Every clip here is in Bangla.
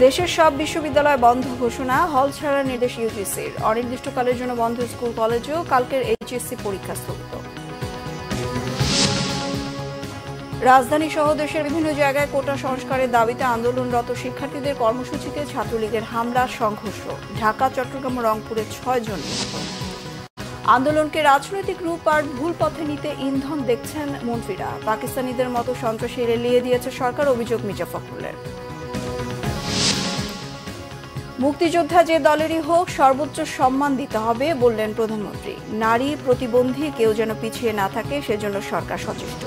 দেশের সব বিশ্ববিদ্যালয় বন্ধ ঘোষণা, হল ছাড়ার নির্দেশ ইউজিসির। অনির্দিষ্টকালের জন্য বন্ধ স্কুল কলেজেও কালকের এইচএসসি পরীক্ষা স্থগিত। রাজধানী সহ দেশের বিভিন্ন জায়গায় কোটা সংস্কারের দাবিতে আন্দোলনরত শিক্ষার্থীদের কর্মসূচিতে ছাত্রলীগের হামলা, সংঘর্ষ। ঢাকা, চট্টগ্রাম ও রংপুরে 6 জন নিহত। আন্দোলনকে রাজনৈতিক রূপ আর ভুল পথে নিতে ইন্ধন দেখছেন মন্ত্রীরা। পাকিস্তানিদের মতো সন্ত্রাসী লেলিয়ে দিয়েছে সরকার, অভিযোগ মির্জা ফখরুলের। মুক্তিযোদ্ধা যে দলেরই হোক সর্বোচ্চ সম্মান দিতে হবে বললেন প্রধানমন্ত্রী। নারী, প্রতিবন্ধী কেউ যেন পিছিয়ে না থাকে সেজন্য সরকার সচেষ্ট।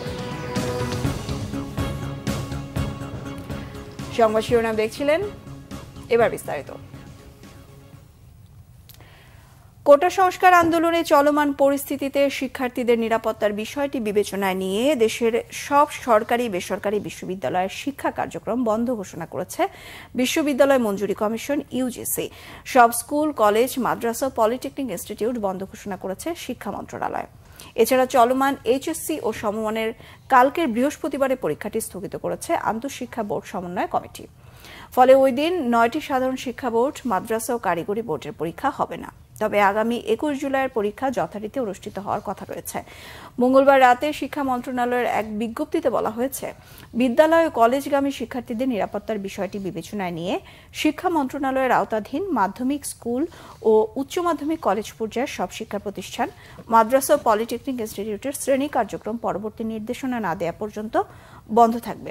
সংবাদ শিরোনাম দেখছিলেন, এবার বিস্তারিত। কোটা সংস্কার আন্দোলনে চলমান পরিস্থিতিতে শিক্ষার্থীদের নিরাপত্তার বিষয়টি বিবেচনায় নিয়ে দেশের সব সরকারি বেসরকারি বিশ্ববিদ্যালয়ের শিক্ষা কার্যক্রম বন্ধ ঘোষণা করেছে বিশ্ববিদ্যালয় মঞ্জুরি কমিশন ইউজিসি। সব স্কুল, কলেজ, মাদ্রাসা, পলিটেকনিক ইনস্টিটিউট বন্ধ ঘোষণা করেছে শিক্ষা মন্ত্রণালয়। এছাড়া চলমান এইচএসসি ও সমমানের কালকের বৃহস্পতিবারের পরীক্ষাটি স্থগিত করেছে আন্তঃশিক্ষা বোর্ড সমন্বয় কমিটি। ফলে ওই দিন 9টি সাধারণ শিক্ষা বোর্ড, মাদ্রাসা ও কারিগরি বোর্ডের পরীক্ষা হবে না। তবে আগামী 21 জুলাইয়ের পরীক্ষা যথারীতি অনুষ্ঠিত হওয়ার কথা রয়েছে। মঙ্গলবার রাতে শিক্ষা মন্ত্রণালয়ের এক বিজ্ঞপ্তিতে বলা হয়েছে, বিদ্যালয় ও কলেজগামী শিক্ষার্থীদের নিরাপত্তার বিষয়টি বিবেচনায় নিয়ে শিক্ষা মন্ত্রণালয়ের আওতাধীন মাধ্যমিক, স্কুল ও উচ্চ মাধ্যমিক কলেজ পর্যায়ের সব শিক্ষা প্রতিষ্ঠান, মাদ্রাসা ও পলিটেকনিক ইনস্টিটিউটের শ্রেণী কার্যক্রম পরবর্তী নির্দেশনা না দেওয়া পর্যন্ত বন্ধ থাকবে।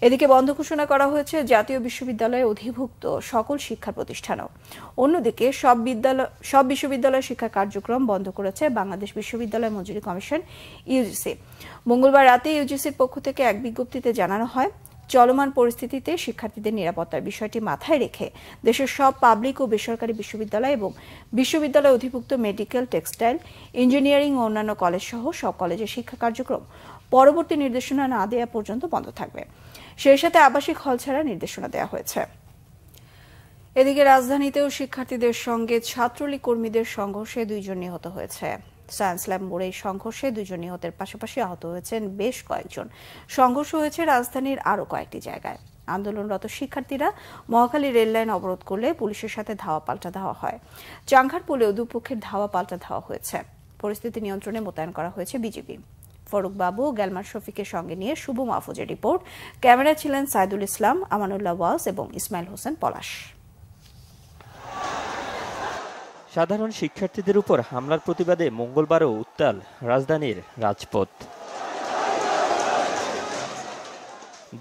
এদিকে বন্ধ ঘোষণা করা হয়েছে জাতীয় বিশ্ববিদ্যালয়ে অধিভুক্ত সকল শিক্ষা প্রতিষ্ঠানও। অন্যদিকে সব বিশ্ববিদ্যালয় শিক্ষা কার্যক্রম বন্ধ করেছে বাংলাদেশ বিশ্ববিদ্যালয় মঞ্জুরি কমিশন ইউজিসি। মঙ্গলবার রাতে ইউজিসির পক্ষ থেকে এক বিজ্ঞপ্তিতে জানানো হয়, চলমান পরিস্থিতিতে শিক্ষার্থীদের নিরাপত্তার বিষয়টি মাথায় রেখে দেশের সব পাবলিক ও বেসরকারি বিশ্ববিদ্যালয় এবং বিশ্ববিদ্যালয় অধিভুক্ত মেডিকেল, টেক্সটাইল, ইঞ্জিনিয়ারিং ও অন্যান্য কলেজ সহ সব কলেজের শিক্ষা কার্যক্রম পরবর্তী নির্দেশনা না দেওয়া পর্যন্ত বন্ধ থাকবে। সেই সাথে আবাসিক হল ছাড়ার নির্দেশনা দেওয়া হয়েছে। এদিকে রাজধানীতেও শিক্ষার্থীদের সঙ্গে ছাত্রলীগ কর্মীদের সংঘর্ষে 2 জন নিহত হয়েছে। সায়েন্স ল্যাব মোড়ে সংঘর্ষে 2 জন নিহতের পাশাপাশি আহত হয়েছেন বেশ কয়েকজন। সংঘর্ষ হয়েছে রাজধানীর আরও কয়েকটি জায়গায়। আন্দোলনরত শিক্ষার্থীরা মহাখালী রেললাইন অবরোধ করলে পুলিশের সাথে ধাওয়া পাল্টা ধাওয়া হয়। চাংঘারপুলেও দুপক্ষের ধাওয়া পাল্টা ধাওয়া হয়েছে। পরিস্থিতি নিয়ন্ত্রণে মোতায়েন করা হয়েছে বিজিবি। ফরুক বাবু, গ্যালমার শফিকের সঙ্গে নিয়ে শুভ মাহফুজের রিপোর্ট। ক্যামেরায় ছিলেন সাইদুল ইসলাম, আমানুল্লাহ ওয়াজ এবং ইসমাইল হোসেন পলাশ। সাধারণ শিক্ষার্থীদের উপর হামলার প্রতিবাদে মঙ্গলবারও উত্তাল রাজধানীর রাজপথ।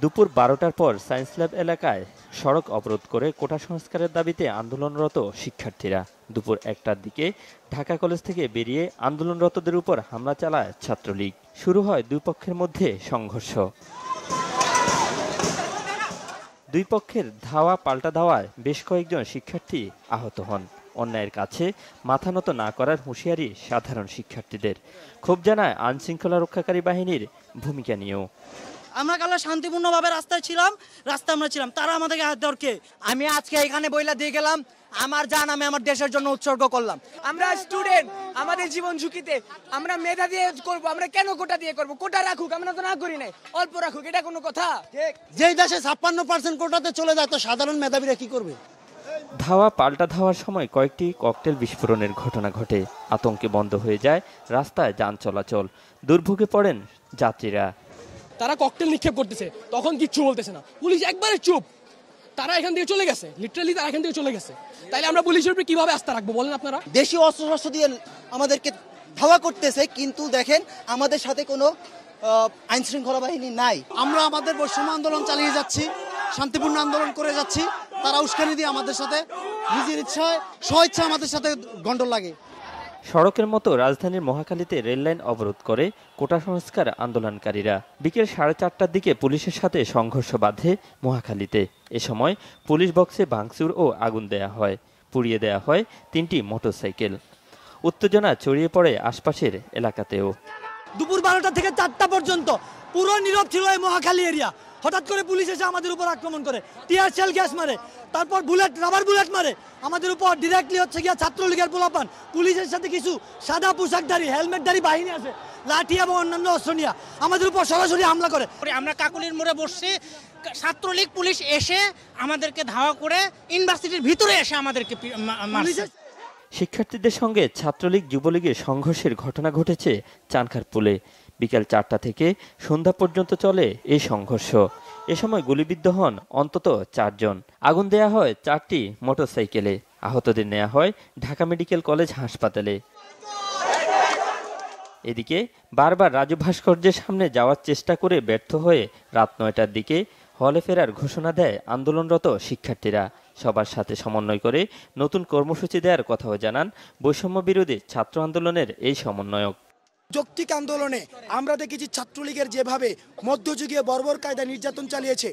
দুপুর 12টার পর সায়েন্স ল্যাব এলাকায় সড়ক অবরোধ করে কোটা সংস্কারের দাবিতে আন্দোলনরত শিক্ষার্থীরা দুপুর 1টার দিকে ঢাকা কলেজ থেকে বেরিয়ে আন্দোলনরতদের উপর হামলা চালায় ছাত্রলীগ। শুরু হয় দুই পক্ষের মধ্যে সংঘর্ষ। দুই পক্ষের ধাওয়া পাল্টা ধাওয়ায় বেশ কয়েকজন শিক্ষার্থী আহত হন। অন্যায়ের কাছে মাথা নত না করার হুঁশিয়ারি সাধারণ শিক্ষার্থীদের। ক্ষোভ জানায় আইনশৃঙ্খলা রক্ষাকারী বাহিনীর ভূমিকা নিয়েও। আমরা কাল শান্তিপূর্ণভাবে রাস্তায় ছিলাম, আমরা ছিলাম, তারা আমাদেরকে হাত ধরকে। আমি আজকে এখানে বইলা দিয়ে গেলাম, আমার জান আমি আমার দেশের জন্য উৎসর্গ করলাম। আমরা স্টুডেন্ট, আমাদের জীবন ঝুঁকিতে, আমরা মেধা দিয়ে করব, আমরা কেন কোটা দিয়ে করব? কোটা রাখুক, আমরা তো না করি নাই, অল্প রাখুক, এটা কোনো কথা? যেই দেশে 56% কোটাতে চলে যায়, তো সাধারণ মেধাবীরা কি করবে? ধাওয়া পাল্টা ধাওয়ার সময় কয়েকটি ককটেল বিস্ফোরণের ঘটনা ঘটে। আতঙ্কে বন্ধ হয়ে যায় রাস্তায় যান চলাচল। দুর্ভোগে পড়েন যাত্রীরা। তারা ককটেল নিক্ষেপ করতেছে, তখন কিচ্ছু বলতেছে না, পুলিশ একবারে চুপ। তারা এখান থেকে চলে গেছে, লিটারালি তারা এখান থেকে চলে গেছে। তাইলে আমরা পুলিশের উপরে কিভাবে আস্থা রাখবো বলেন আপনারা? দেশীয় অস্ত্রশস্ত্র দিয়ে আমাদেরকে ধাওয়া করতেছে, কিন্তু দেখেন আমাদের সাথে কোনো আইন শৃঙ্খলা বাহিনী নাই। আমরা আমাদের বৈষম্য আন্দোলন চালিয়ে যাচ্ছি, শান্তিপূর্ণ আন্দোলন করে যাচ্ছি। তারা উস্কানি দিয়ে আমাদের সাথে নিজের ইচ্ছায় স্বইচ্ছা আমাদের সাথে গন্ডল লাগে। সড়কের মতো রাজধানীর মহাখালীতে রেললাইন অবরোধ করে কোটা সংস্কার আন্দোলনকারীরা। বিকেল 4:30টার দিকে পুলিশের সাথে সংঘর্ষ বাধে মহাখালীতে। এ সময় পুলিশ বক্সে ভাঙচুর ও আগুন দেয়া হয়, পুড়িয়ে দেয়া হয় 3টি মোটরসাইকেল। উত্তেজনা ছড়িয়ে পড়ে আশপাশের এলাকাতেও। দুপুর 12টা থেকে 4টা পর্যন্ত পুরো নীরব ছিল এই মহাখালী এরিয়া। হঠাৎ করে পুলিশ এসে আমাদের উপর আক্রমণ করে, টিয়ার শেল গ্যাস মারে, তারপর রাবার বুলেট মারে আমাদের উপর। ডিরেক্টলি হচ্ছে গিয়া ছাত্রলীগের পোলাপান পুলিশের সাথে কিছু সাদা পোশাকধারী, হেলমেটধারী বাহিনী আছে, লাঠি এবং অন্যান্য অস্ত্র নিয়ে আমাদের উপর সরাসরি হামলা করে। আমরা কাকুলির মোড়ে বসছি, ছাত্রলীগ পুলিশ এসে আমাদেরকে ধাওয়া করে ইউনিভার্সিটির ভিতরে এসে আমাদেরকে মারছে। শিক্ষার্থীদের সঙ্গে ছাত্রলীগ যুবলীগের সংঘর্ষের ঘটনা ঘটেছে চানখারপুলে। বিকেল 4টা থেকে সন্ধ্যা পর্যন্ত চলে এই সংঘর্ষ। এ সময় গুলিবিদ্ধ হন অন্তত 4 জন। আগুন দেয়া হয় 4টি মোটরসাইকেলে। আহতদের নেওয়া হয় ঢাকা মেডিকেল কলেজ হাসপাতালে। এদিকে বারবার রাজু ভাস্কর্যের সামনে যাওয়ার চেষ্টা করে ব্যর্থ হয়ে রাত 9টার দিকে হলে ফেরার ঘোষণা দেয় আন্দোলনরত শিক্ষার্থীরা। সবার সাথে সমন্বয় করে নতুন কর্মসূচি দেওয়ার কথাও জানান বৈষম্য বিরোধী ছাত্র আন্দোলনের এই সমন্বয়ক। যৌক্তিক আন্দোলনে আমরা দেখেছি ছাত্রলীগের যেভাবে মধ্যযুগীয় বর্বর কায়দা নির্যাতন চালিয়েছে,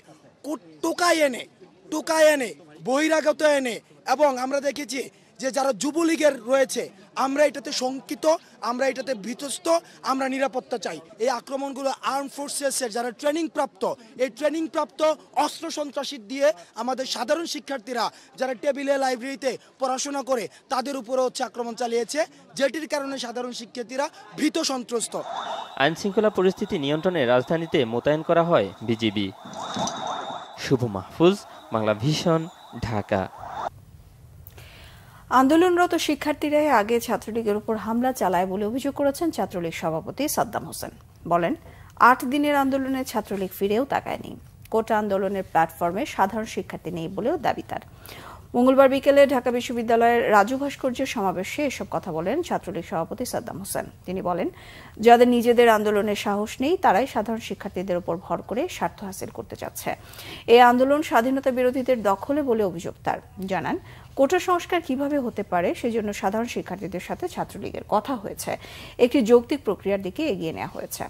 টোকায় এনে বহিরাগত এনে, এবং আমরা দেখেছি যে যারা যুবলীগের রয়েছে, আমরা এটাতে শঙ্কিত, আমরা এটাতে ভীতস্ত, আমরা নিরাপত্তা চাই। এই আক্রমণগুলো আর্ম ফোর্সেসের যারা ট্রেনিং প্রাপ্ত অস্ত্র সন্ত্রাসী দিয়ে আমাদের সাধারণ শিক্ষার্থীরা যারা টেবিলে লাইব্রেরিতে পড়াশোনা করে তাদের উপরে আক্রমণ চালিয়েছে, যেটির কারণে সাধারণ শিক্ষার্থীরা ভীত সন্ত্রস্ত। আইন শৃঙ্খলা পরিস্থিতি নিয়ন্ত্রণে রাজধানীতে মোতায়েন করা হয় বিজিবি। শুভ মাহফুজ, বাংলা ভিশন, ঢাকা। আন্দোলনরত শিক্ষার্থীরাই আগে ছাত্রলীগের উপর হামলা চালায় বলে অভিযোগ করেছেন ছাত্রলীগ সভাপতি সাদ্দাম হোসেন। বলেন, 8 দিনের আন্দোলনে ছাত্রলীগ ফিরেও তাকায়নি। কোটা আন্দোলনের প্ল্যাটফর্মে সাধারণ শিক্ষার্থী নেই বলেও দাবি তার। মঙ্গলবার বিকেলে ঢাকা বিশ্ববিদ্যালয়ের রাজু ভাস্কর্যের সমাবেশে এসব কথা বলেন ছাত্রলীগ সভাপতি সাদ্দাম হোসেন। তিনি বলেন, যাদের নিজেদের আন্দোলনের সাহস নেই তারাই সাধারণ শিক্ষার্থীদের উপর ভর করে স্বার্থ হাসিল করতে চাচ্ছে। এই আন্দোলন স্বাধীনতা বিরোধীদের দখলে বলে অভিযোগ তার। জানান, কোটা সংস্কার কিভাবে হতে পারে সেজন্য সাধারণ শিক্ষার্থীদের সাথে ছাত্রলীগের কথা হয়েছে। একটি যৌক্তিক প্রক্রিয়ার দিকে এগিয়ে নেওয়া হয়েছে।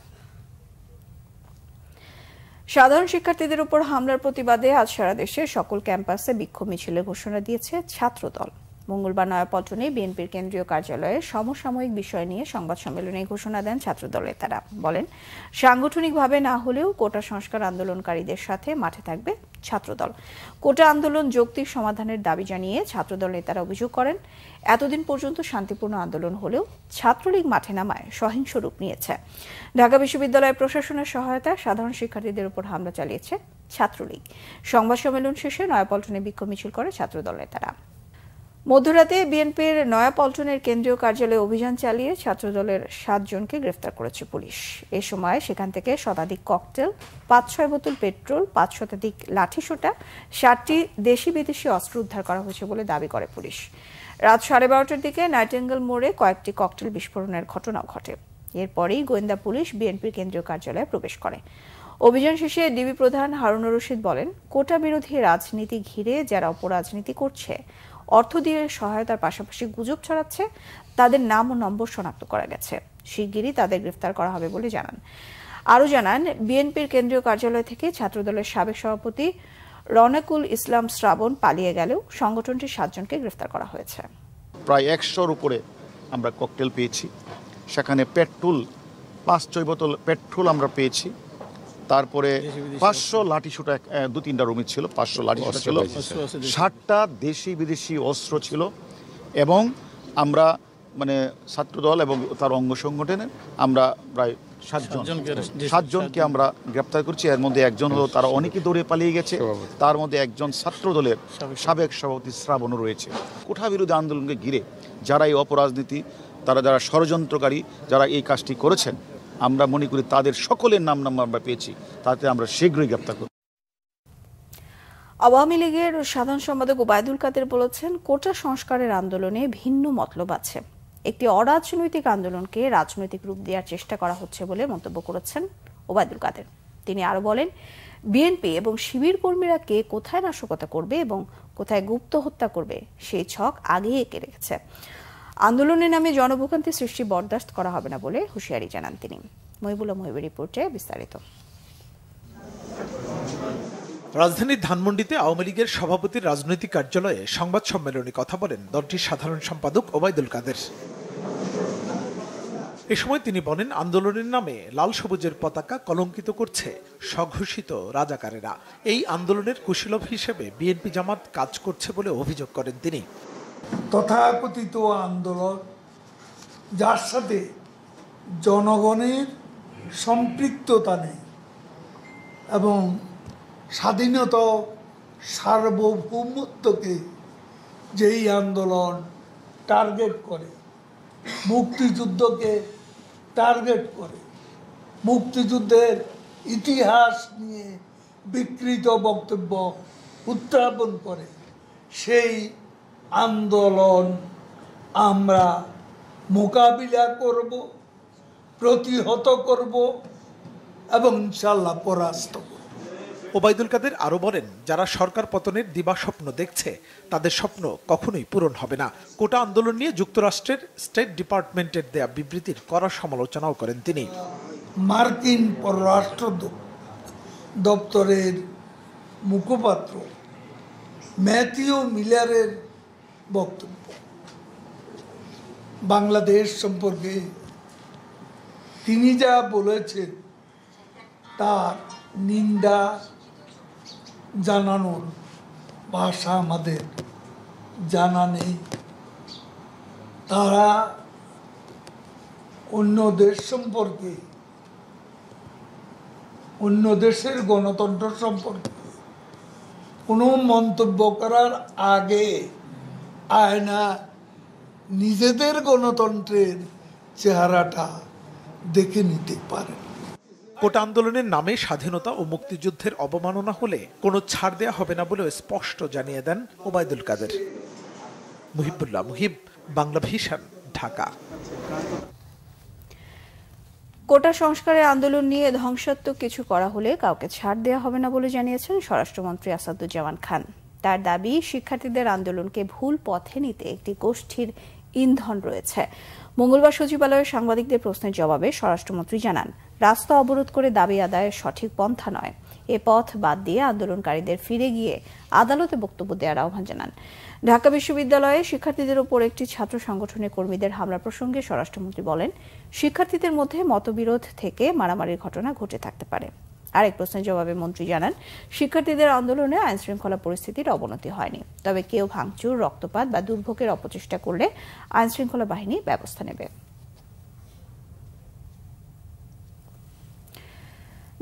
সাধারণ শিক্ষার্থীদের উপর হামলার প্রতিবাদে আজ সারা দেশে সকল ক্যাম্পাসে বিক্ষোভ মিছিলের ঘোষণা দিয়েছে ছাত্রদল। মঙ্গলবার নয়াপল্টনে বিএনপির কেন্দ্রীয় কার্যালয়ে সমসাময়িক বিষয় নিয়ে সংবাদ সম্মেলনে ঘোষণা দেন ছাত্রদল নেতারা। বলেন, সাংগঠনিকভাবে না হলেও কোটা সংস্কার আন্দোলনকারীদের সাথে মাঠে থাকবে ছাত্রদল। কোটা আন্দোলন যৌক্তিক সমাধানের দাবি জানিয়ে ছাত্রদল নেতারা অভিযোগ করেন, এতদিন পর্যন্ত শান্তিপূর্ণ আন্দোলন হলেও ছাত্রলীগ মাঠে নামায় সহিংস রূপ নিয়েছে। ঢাকা বিশ্ববিদ্যালয় প্রশাসনের সহায়তায় সাধারণ শিক্ষার্থীদের উপর হামলা চালিয়েছে ছাত্রলীগ। সংবাদ সম্মেলন শেষে নয়াপল্টনে বিক্ষোভ মিছিল করে ছাত্রদল নেতারা। মধ্যরাতে বিএনপির নয়াপল্টনের কেন্দ্রীয় কার্যালয়ে অভিযান চালিয়ে ছাত্রদলের 7 জনকে গ্রেফতার করেছে পুলিশ। এ সময় সেখান থেকে শতাধিক ককটেল, 5-6 বোতল পেট্রোল, 5 শতাধিক লাঠিসোঁটা, 60টি দেশি বিদেশি অস্ত্র উদ্ধার করা হয়েছে বলে দাবি করে পুলিশ। রাত 12:30টার দিকে নাইটেঙ্গেল মোড়ে কয়েকটি ককটেল বিস্ফোরণের ঘটনাও ঘটে। এরপরেই গোয়েন্দা পুলিশ বিএনপির কেন্দ্রীয় কার্যালয়ে প্রবেশ করে। অভিযান শেষে ডিবি প্রধান হারুনুর রশিদ বলেন, কোটা বিরোধী রাজনীতি ঘিরে যারা অপরাজনীতি করছে, অর্থ দিয়ে সহায়তার পাশাপাশি গুজব ছড়াচ্ছে, তাদের নাম ও নম্বর শনাক্ত করা গেছে। শিগগিরই তাদের গ্রেফতার করা হবে বলে জানান। আরও জানান, বিএনপির কেন্দ্রীয় কার্যালয় থেকে ছাত্রদলের সাবেক সভাপতি রওনাকুল ইসলাম শ্রাবণ পালিয়ে গেলেও সংগঠনটির 7 জনকে গ্রেফতার করা হয়েছে। প্রায় 100-র উপরে আমরা ককটেল পেয়েছি। সেখানে পেট্রোল, 5-6 বোতল পেট্রোল আমরা পেয়েছি। তারপরে 500 লাঠিসোঁটা, 2-3টা রুমে ছিল, 500 লাঠিসোঁটা ছিল, 60টা দেশি বিদেশি অস্ত্র ছিল। এবং আমরা ছাত্রদল এবং তার অঙ্গ সংগঠনের আমরা প্রায় 7 জনকে আমরা গ্রেপ্তার করছি। এর মধ্যে একজন হলো, তারা অনেকে দৌড়ে পালিয়ে গেছে, তার মধ্যে একজন ছাত্রদলের সাবেক সভাপতি শ্রাবণও রয়েছে। কোটা বিরোধী আন্দোলনকে ঘিরে যারা এই অপরাজনীতি, যারা ষড়যন্ত্রকারী, যারা এই কাজটি করেছেন, আমরা মনে করি তাদের সকলের নাম আমরা পেয়েছি, তাতে আমরা শীঘ্রই গ্রেপ্তার করব। আওয়ামী লীগের সাধারণ সম্পাদক ওবায়দুল কাদের বলেছেন, কোটা সংস্কারের আন্দোলনে ভিন্ন মতলব আছে। একটি অরাজনৈতিক আন্দোলনকে রাজনৈতিক রূপ দেওয়ার চেষ্টা করা হচ্ছে বলে মন্তব্য করেছেন ওবায়দুল কাদের। তিনি আরো বলেন, বিএনপি এবং শিবির কর্মীরা কে কোথায় নাশকতা করবে এবং কোথায় গুপ্ত হত্যা করবে সেই ছক আগেই এঁকে রেখেছে। আন্দোলনের নামে জনভোগান্তি সৃষ্টি বরদাস্ত করা হবে না বলে হুঁশিয়ারি জানান তিনি। মহিবুল্লাহ মহিবের রিপোর্টে বিস্তারিত। রাজধানীর ধানমন্ডিতে আওয়ামী লীগের সভাপতির রাজনৈতিক কার্যালয়ে সংবাদ সম্মেলনে কথা বলেন দলটির সাধারণ সম্পাদক ওবায়দুল কাদের। এ সময় তিনি বলেন, আন্দোলনের নামে লাল সবুজের পতাকা কলঙ্কিত করছে স্বঘোষিত রাজাকারেরা। এই আন্দোলনের কুশীলভ হিসেবে বিএনপি জামাত কাজ করছে বলে অভিযোগ করেন তিনি। তথাকথিত আন্দোলন, যার সাথে জনগণের সম্পৃক্ততা নেই এবং স্বাধীনতা সার্বভৌমত্বকে যেই আন্দোলন টার্গেট করে, মুক্তিযুদ্ধকে টার্গেট করে, মুক্তিযুদ্ধের ইতিহাস নিয়ে বিকৃত বক্তব্য উত্থাপন করে, সেই আন্দোলন আমরা মোকাবিলা করব, প্রতিহত করব এবং ইনশাল্লাহ পরাস্ত করব। ওবায়দুল কাদের আরও বলেন, যারা সরকার পতনের দিবাস্বপ্ন দেখছে তাদের স্বপ্ন কখনোই পূরণ হবে না। কোটা আন্দোলন নিয়ে যুক্তরাষ্ট্রের স্টেট ডিপার্টমেন্টের দেয়া বিবৃতির কড়া সমালোচনাও করেন তিনি। মার্কিন পররাষ্ট্র দপ্তরের মুখপাত্র ম্যাথিউ মিলারের বক্তব্য বাংলাদেশ সম্পর্কে তিনি যা বলেছেন তার নিন্দা জানানোর ভাষা আমাদের জানা নেই। তারা অন্য দেশ সম্পর্কে, অন্য দেশের গণতন্ত্র সম্পর্কে কোনো মন্তব্য করার আগে আয়না নিজেদের গণতন্ত্রের চেহারাটা দেখে নিতে পারে। কোটা আন্দোলনের নামে স্বাধীনতা ও মুক্তিযুদ্ধের অবমাননা হলে কোনো ছাড় দেয়া হবে না বলেও স্পষ্ট জানিয়ে দেন ওবায়দুল কাদের। মুহিবুল্লাহ মুহিব, বাংলা ভিশন, ঢাকা। কোটা সংস্কারের আন্দোলন নিয়ে ধ্বংসাত্মক কিছু করা হলে কাউকে ছাড় দেওয়া হবে না বলে জানিয়েছেন স্বরাষ্ট্রমন্ত্রী আসাদুজ্জামান খান। তার দাবি, শিক্ষার্থীদের আন্দোলনকে ভুল পথে নিতে একটি গোষ্ঠীর ইন্ধন রয়েছে। মঙ্গলবার সচিবালয়ে সাংবাদিকদের প্রশ্নের জবাবে স্বরাষ্ট্রমন্ত্রী জানান, রাস্তা অবরোধ করে দাবি আদায়ের সঠিক পন্থা নয়। এ পথ বাদ দিয়ে আন্দোলনকারীদের ফিরে গিয়ে আদালতে বক্তব্য দেওয়ার আহ্বান জানান। ঢাকা বিশ্ববিদ্যালয়ে শিক্ষার্থীদের ওপর একটি ছাত্র সংগঠনের কর্মীদের হামলা প্রসঙ্গে স্বরাষ্ট্রমন্ত্রী বলেন, শিক্ষার্থীদের মধ্যে মতবিরোধ থেকে মারামারির ঘটনা ঘটে থাকতে পারে। আরেক প্রশ্নের জবাবে মন্ত্রী জানান, শিক্ষার্থীদের আন্দোলনে আইনশৃঙ্খলা পরিস্থিতির অবনতি হয়নি, তবে কেউ ভাঙচুর, রক্তপাত বা দুর্ভোগের অপচেষ্টা করলে আইনশৃঙ্খলা বাহিনী ব্যবস্থা নেবে।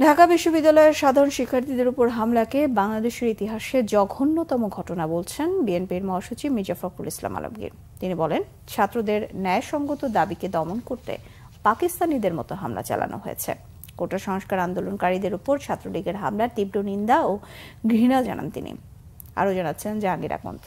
ঢাকা বিশ্ববিদ্যালয়ের সাধারণ শিক্ষার্থীদের উপর হামলাকে বাংলাদেশের ইতিহাসে জঘন্যতম ঘটনা বলছেন বিএনপির মহাসচিব মির্জা ফখরুল ইসলাম আলমগীর। তিনি বলেন, ছাত্রদের ন্যায়সঙ্গত দাবিকে দমন করতে পাকিস্তানিদের মতো হামলা চালানো হয়েছে। কোটা সংস্কার আন্দোলনকারীদের উপর ছাত্রলীগের হামলার তীব্র নিন্দা ও ঘৃণা জানান তিনি। আরও জানাচ্ছেন জাহাঙ্গীর আকন্দ।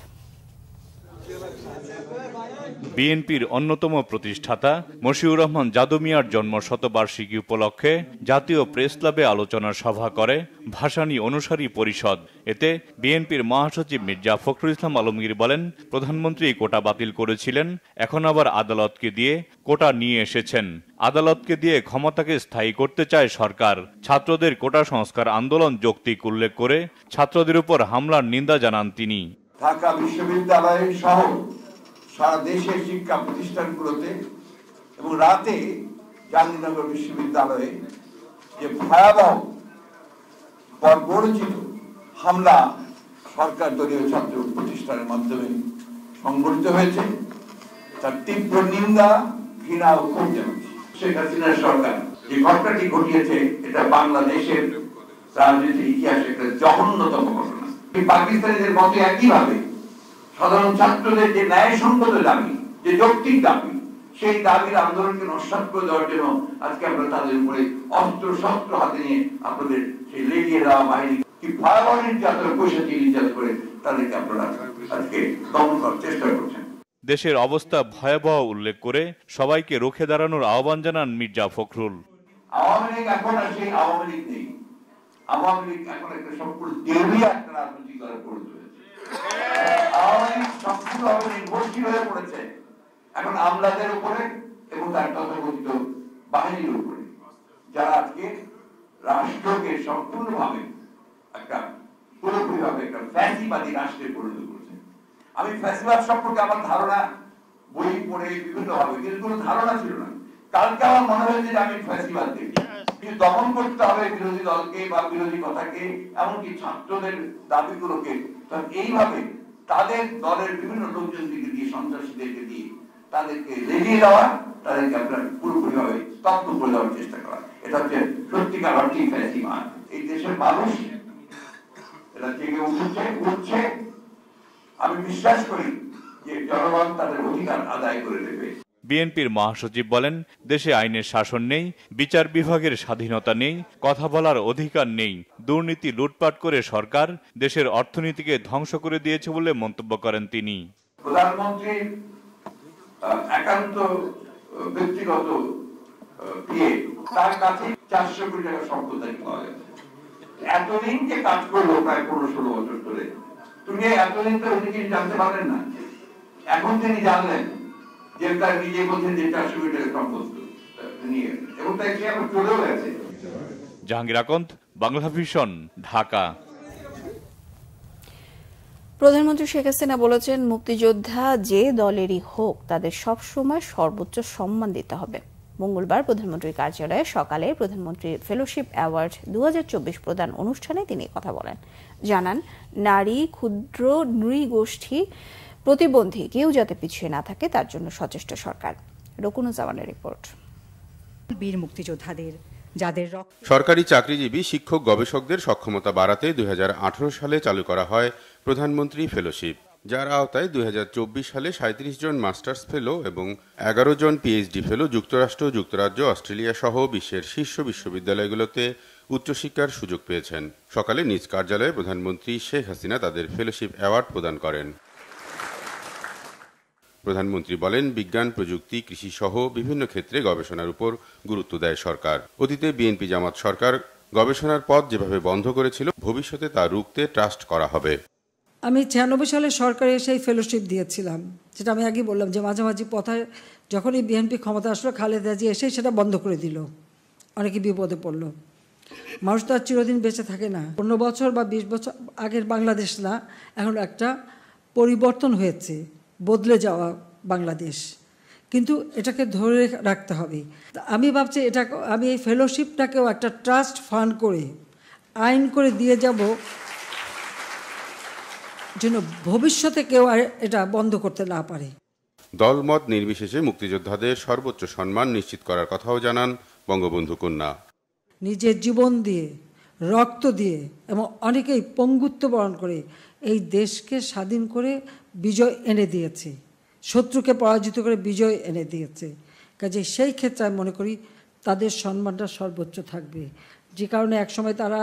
বিএনপির অন্যতম প্রতিষ্ঠাতা মশিউর রহমান জাদু মিয়ার জন্ম শতবার্ষিকী উপলক্ষে জাতীয় প্রেস ক্লাবে আলোচনা সভা করে ভাসানী অনুসারী পরিষদ। এতে বিএনপির মহাসচিব মির্জা ফখরুল ইসলাম আলমগীর বলেন, প্রধানমন্ত্রী কোটা বাতিল করেছিলেন, এখন আবার আদালতকে দিয়ে কোটা নিয়ে এসেছেন। আদালতকে দিয়ে ক্ষমতাকে স্থায়ী করতে চায় সরকার। ছাত্রদের কোটা সংস্কার আন্দোলন যৌক্তিক উল্লেখ করে ছাত্রদের উপর হামলার নিন্দা জানান তিনি। ঢাকা বিশ্ববিদ্যালয় সহ সারা দেশের শিক্ষা প্রতিষ্ঠানগুলোতে এবং রাতে জাহাঙ্গীরনগর বিশ্ববিদ্যালয়ে যে ভয়াবহ বর্বরোচিত হামলা সরকার দলীয় ছাত্র প্রতিষ্ঠানের মাধ্যমে সংঘটিত হয়েছে, তার তীব্র নিন্দা, ঘৃণা ও ক্ষোভ জানাচ্ছি। শেখ হাসিনার সরকার যে ঘটনাটি ঘটিয়েছে, এটা বাংলাদেশের রাজনীতির ইতিহাসে একটা জঘন্যতম ঘটনা। পাকিস্তানিদের মতে একইভাবে সাধারণ ছাত্রদের যে ন্যায়সঙ্গত দাবি, যে যৌক্তিক দাবি, সেই দাবির আন্দোলনকে নস্যাৎ করে দেওয়ার জন্য আজকে আমরা তাদের উপরে অস্ত্র শস্ত্র হাতে নিয়ে আপনাদের সেই লেগিয়ে দেওয়া বাহিনী কি ভয়াবহ নির্যাতন, পৈশাচিক নির্যাতন করে তাদেরকে আপনারা আজকে দমন করার চেষ্টা করছেন। দেশের অবস্থা ভয়াবহ উল্লেখ করে সবাইকে রুখে দাঁড়ানোর আহ্বান জানান মির্জা ফখরুল। আওয়ামী লীগ এখন আর সেই আওয়ামী লীগ নেই। আওয়ামী লীগ এখন একটা সম্পূর্ণ দেউলিয়া একটা রাজনৈতিক দলে পরিণত হয়েছে। আওয়ামী লীগ সম্পূর্ণভাবে নির্ভরশীল হয়ে পড়েছে এখন আমলাদের উপরে এবং তার তথাকথিত বাহিনীর উপরে, যারা আজকে রাষ্ট্রকে সম্পূর্ণভাবে একটা পুরোপুরিভাবে একটা ফ্যাসিবাদী রাষ্ট্রে পরিণত করেছে। আমি ফ্যাসিবাদ সম্পর্কে আমার ধারণা বই পড়ে বিভিন্ন ভাবে, কিন্তু কোনো ধারণা ছিল না। কালকে আমার মনে হয়েছে যে আমি ফ্যাসিবাদ দেখি, কিন্তু দমন করতে হবে বিরোধী দলকে বা বিরোধী কথাকে, এমনকি ছাত্রদের দাবিগুলোকে। এইভাবে তাদের দলের বিভিন্ন লোকজনকে দিয়ে, সন্ত্রাসীদেরকে দিয়ে তাদেরকে লেগিয়ে দেওয়া, তাদেরকে আপনার পুরোপুরি ভাবে স্তব্ধ করে দেওয়ার চেষ্টা করা, এটা হচ্ছে সত্যিকার অর্থেই ফ্যাসিবাদ। এই দেশের মানুষ এরা জেগে উঠছে। আমি বিশ্বাস করি যে জনগণ তাদের অধিকার আদায় করে দেবে। বিএনপির মহাসচিব বলেন, দেশে আইনের শাসন নেই, বিচার বিভাগের স্বাধীনতা নেই, কথা বলার অধিকার নেই, দুর্নীতি লুটপাট করে সরকার দেশের অর্থনীতিকে ধ্বংস করে দিয়েছে বলে মন্তব্য করেন তিনি। প্রধানমন্ত্রী একান্ত ব্যক্তিগত তার কাছে 400 কোটি টাকা সম্পত্তি পাওয়া গেছে। এতদিন যে কাজ করলো প্রায় 15-16 বছর ধরে, তুমি এতদিন তো উনি কিছু জানতে পারলেন না। এখন তিনি জানলেন যে তার নিজে বলছেন যে 400 কোটি টাকা সম্পত্তি নিয়ে, এবং তাই সে এখন চলেও গেছে। জাহাঙ্গীর আকন্দ, বাংলা ভিশন, ঢাকা। প্রধানমন্ত্রী শেখ হাসিনা বলেছেন, মুক্তিযোদ্ধা যে দলেরই হোক তাদের সবসময় সর্বোচ্চ সম্মান দিতে হবে। মঙ্গলবার প্রধানমন্ত্রীর কার্যালয়ে সকালে প্রধানমন্ত্রী ফেলোশিপ অ্যাওয়ার্ড 2024 প্রদান অনুষ্ঠানে তিনি কথা বলেন। জানান, নারী, ক্ষুদ্র নৃগোষ্ঠী, প্রতিবন্ধী কেউ যাতে পিছিয়ে না থাকে তার জন্য সচেষ্ট সরকার। রকুনুজ্জামানের রিপোর্ট। বীর মুক্তিযোদ্ধাদের যাদের সরকারি চাকরিজীবী শিক্ষক গবেষকদের সক্ষমতা বাড়াতে 2018 সালে চালু করা হয় প্রধানমন্ত্রী ফেলোশিপ, যার আওতায় 2024 সালে 37 জন মাস্টার্স ফেলো এবং 11 জন পিএইচডি ফেলো যুক্তরাষ্ট্র, যুক্তরাজ্য, অস্ট্রেলিয়া সহ বিশ্বের শীর্ষ বিশ্ববিদ্যালয়গুলোতে উচ্চশিক্ষার সুযোগ পেয়েছেন। সকালে নিজ কার্যালয়ে প্রধানমন্ত্রী শেখ হাসিনা তাদের ফেলোশিপ অ্যাওয়ার্ড প্রদান করেন। প্রধানমন্ত্রী বলেন, বিজ্ঞান, প্রযুক্তি, কৃষি সহ বিভিন্ন ক্ষেত্রে গবেষণার উপর গুরুত্ব দেয় সরকার। অতীতে বিএনপি জামাত সরকার গবেষণার পথ যেভাবে বন্ধ করেছিল, ভবিষ্যতে তা রুখতে ট্রাস্ট করা হবে। আমি 96 সালে সরকারে সেই ফেলোশিপ দিয়েছিলাম, যেটা আমি আগে বললাম যে মাঝামাঝি পথায় যখনই বিএনপি ক্ষমতা আসলো, খালেদা জিয়া এসে সেটা বন্ধ করে দিল। অনেকে বিপদে পড়লো। মানুষ তো আর চিরদিন বেঁচে থাকে না। 15 বছর বা 20 বছর আগের বাংলাদেশ না, এখন একটা পরিবর্তন হয়েছে, বদলে যাওয়া বাংলাদেশ, কিন্তু এটাকে ধরে রাখতে হবে। আমি ভাবছি আমি এই ফেলোশিপটাকেও একটা ট্রাস্ট ফান্ড করে আইন করে দিয়ে যাব, যেন ভবিষ্যতে কেউ আর এটা বন্ধ করতে না পারে। দলমত নির্বিশেষে মুক্তিযোদ্ধাদের সর্বোচ্চ সম্মান নিশ্চিত করার কথাও জানান বঙ্গবন্ধু কন্যা। নিজের জীবন দিয়ে, রক্ত দিয়ে এবং অনেকেই পঙ্গুত্ব বরণ করে এই দেশকে স্বাধীন করে বিজয় এনে দিয়েছে, শত্রুকে পরাজিত করে বিজয় এনে দিয়েছে। কাজে সেই ক্ষেত্রে আমি মনে করি তাদের সম্মানটা সর্বোচ্চ থাকবে। যে কারণে একসময় তারা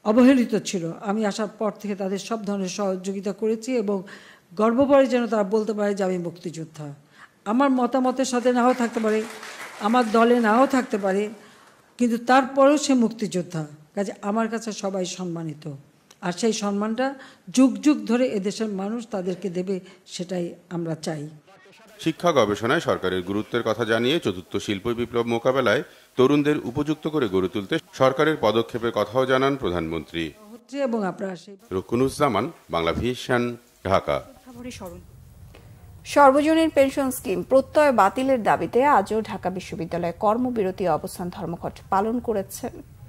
অবহেলিত ছিল, আমি আসার পর থেকে তাদের সব ধরনের সহযোগিতা করেছি এবং গর্ব করে যেন তারা বলতে পারে যে আমি মুক্তিযোদ্ধা। আমার মতামতের সাথে নাও থাকতে পারে, আমার দলে নাও থাকতে পারে, কিন্তু তারপরেও সে মুক্তিযোদ্ধা। কাজে আমার কাছে সবাই সম্মানিত, আর সেই সম্মানটা যুগ যুগ ধরে এদেশের মানুষ তাদেরকে দেবে, সেটাই আমরা চাই। শিক্ষা গবেষণায় সরকারের গুরুত্বের কথা জানিয়ে চতুর্থ শিল্প বিপ্লব মোকাবেলায় তরুণদের উপযুক্ত করে গড়ে তুলতে সরকারের পদক্ষেপের কথাও জানান প্রধানমন্ত্রী। এবং রকুনুজ্জামান, বাংলা ভিশন, ঢাকা। সর্বজনীন পেনশন স্কিম প্রত্যয় বাতিলের দাবিতে আজও ঢাকা বিশ্ববিদ্যালয়ে কর্মবিরতি অবস্থান ধর্মঘট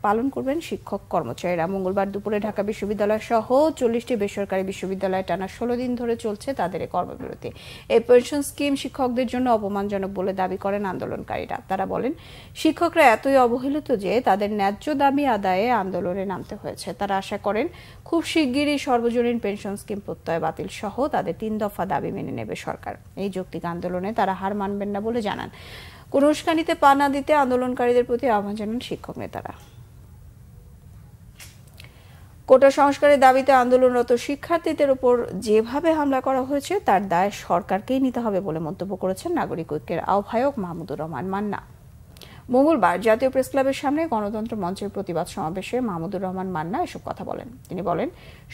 পালন করবেন শিক্ষক কর্মচারীরা। মঙ্গলবার দুপুরে ঢাকা বিশ্ববিদ্যালয় সহ 40টি বেসরকারি বিশ্ববিদ্যালয়ে টানা 16 দিন ধরে চলছে তাদের কর্মবিরতি। এই পেনশন স্কিম শিক্ষকদের জন্য অপমানজনক বলে দাবি করেন আন্দোলনকারীরা। তারা বলেন, শিক্ষকরা এতই অবহেলিত যে তাদের ন্যায্য দাবি আদায়ে আন্দোলনে নামতে হয়েছে। তারা আশা করেন খুব শিগগিরই সর্বজনীন পেনশন স্কিম প্রত্যয় বাতিল সহ তাদের 3 দফা দাবি মেনে নেবে সরকার। এই যৌক্তিক আন্দোলনে তারা হার মানবেন না বলে জানান। কোনো উস্কানিতে পা না দিতে আন্দোলনকারীদের প্রতি আহ্বান জানান শিক্ষক নেতারা। কোটা সংস্কারের দাবিতে আন্দোলনরত শিক্ষার্থীদের উপর যেভাবে হামলা করা হয়েছে তার দায় সরকারকেই নিতে হবে বলে মন্তব্য করেছেন নাগরিক ঐক্যের আহ্বায়ক মাহমুদুর রহমান মান্না। মঙ্গলবার জাতীয় প্রেসক্লাবের সামনে গণতন্ত্র মঞ্চের প্রতিবাদ সমাবেশে মাহমুদুর রহমান মান্না এসব কথা বলেন। তিনি বলেন,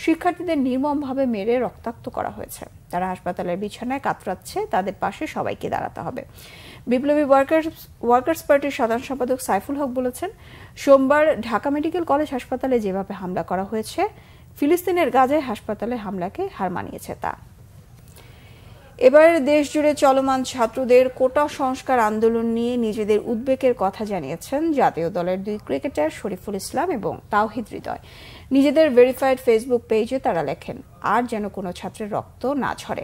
শিক্ষার্থীদের নির্মমভাবে মেরে রক্তাক্ত করা হয়েছে, তারা হাসপাতালের বিছানায় কাতরাচ্ছে, তাদের পাশে সবাইকে দাঁড়াতে হবে। বিপ্লবী ওয়ার্কার্স পার্টির সাধারণ সম্পাদক সাইফুল হক বলেছেন, সোমবার ঢাকা মেডিকেল কলেজ হাসপাতালে যেভাবে হামলা করা হয়েছে ফিলিস্তিনের গাজায় হাসপাতালে হামলাকে হার মানিয়েছে তা। এবার দেশ জুড়ে চলমান ছাত্রদের কোটা সংস্কার আন্দোলন নিয়ে নিজেদের উদ্বেগের কথা জানিয়েছেন জাতীয় দলের 2 ক্রিকেটার শরীফুল ইসলাম এবং তাওহিদ হৃদয়। নিজেদের ভেরিফাইড ফেসবুক পেজে তারা লেখেন, আর যেন কোনো ছাত্রের রক্ত না ঝরে।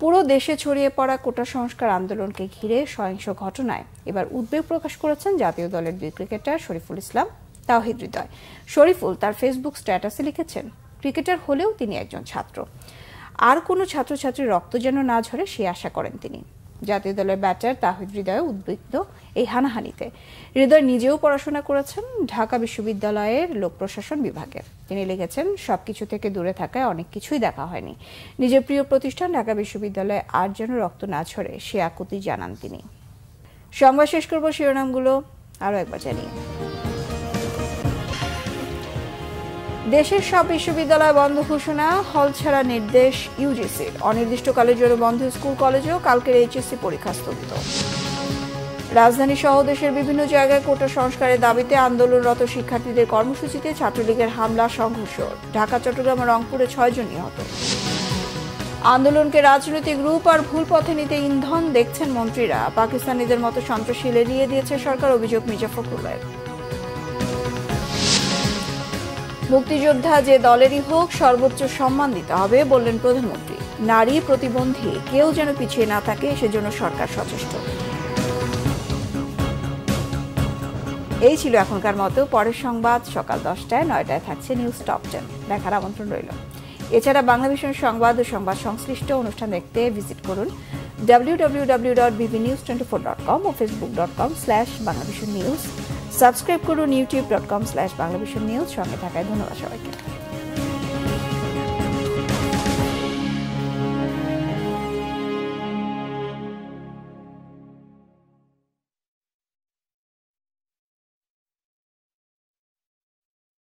পুরো দেশে ছড়িয়ে পড়া কোটা সংস্কার আন্দোলনকে ঘিরে সহিংস ঘটনায় এবার উদ্বেগ প্রকাশ করেছেন জাতীয় দলের 2 ক্রিকেটার শরীফুল ইসলাম তাওহিদ হৃদয়। শরীফুল তার ফেসবুক স্ট্যাটাসে লিখেছেন, ক্রিকেটার হলেও তিনি একজন ছাত্র, আর কোনো ছাত্রছাত্রীর রক্ত যেন না ঝরে সে আশা করেন তিনি। জাতীয় দলের ব্যাটার তাওহিদ হৃদয় উদ্বিগ্ন এই হানাহানিতে। হৃদয় নিজেও পড়াশোনা করেছেন ঢাকা বিশ্ববিদ্যালয়ের লোক প্রশাসন বিভাগে। তিনি লিখেছেন, সবকিছু থেকে দূরে থাকায় অনেক কিছুই দেখা হয়নি। নিজের প্রিয় প্রতিষ্ঠান ঢাকা বিশ্ববিদ্যালয়ে আর যেন রক্ত না ঝরে সে আকুতি জানান তিনি। সংবাদ শেষ করব শিরোনামগুলো আরো একবার জানিয়ে। দেশের সব বিশ্ববিদ্যালয় বন্ধ ঘোষণা, হল ছাড়া নির্দেশ ইউজিসির। অনির্দিষ্টকালের জন্য বন্ধ স্কুল কলেজেও কালকের এইচএসসি পরীক্ষা স্থগিত। রাজধানী সহ দেশের বিভিন্ন জায়গায় কোটা সংস্কারের দাবিতে আন্দোলনরত শিক্ষার্থীদের কর্মসূচিতে ছাত্রলীগের হামলা সংঘর্ষ। ঢাকা, চট্টগ্রাম ও রংপুরে 6 জন নিহত। আন্দোলনকে রাজনৈতিক রূপ আর ভুল পথে নিতে ইন্ধন দেখছেন মন্ত্রীরা। পাকিস্তানিদের মতো সন্ত্রাসী লেলিয়ে দিয়েছে সরকার, অভিযোগ মির্জা ফখরুলের। মুক্তিযোদ্ধা যে দলেরই হোক সর্বোচ্চ সম্মান দিতে হবে বললেন প্রধানমন্ত্রী। নারী প্রতিবন্ধী কেউ যেন পিছিয়ে না থাকে সেজন্য সরকার সচেষ্ট। এই ছিল এখনকার মতো। পরের সংবাদ সকাল 10টায়, 9টায় থাকছে নিউজ টপ 10 দেখার আমন্ত্রণ রইল। এছাড়া বাংলাভিশন সংবাদ ও সংবাদ সংশ্লিষ্ট অনুষ্ঠান দেখতে ভিজিট করুন www.bbnews24.com ও facebook.com/banglavisionnews। সাবস্ক্রাইব করুন youtube.com/banglavisionnews। সঙ্গে থাকায় ধন্যবাদ সবাইকে।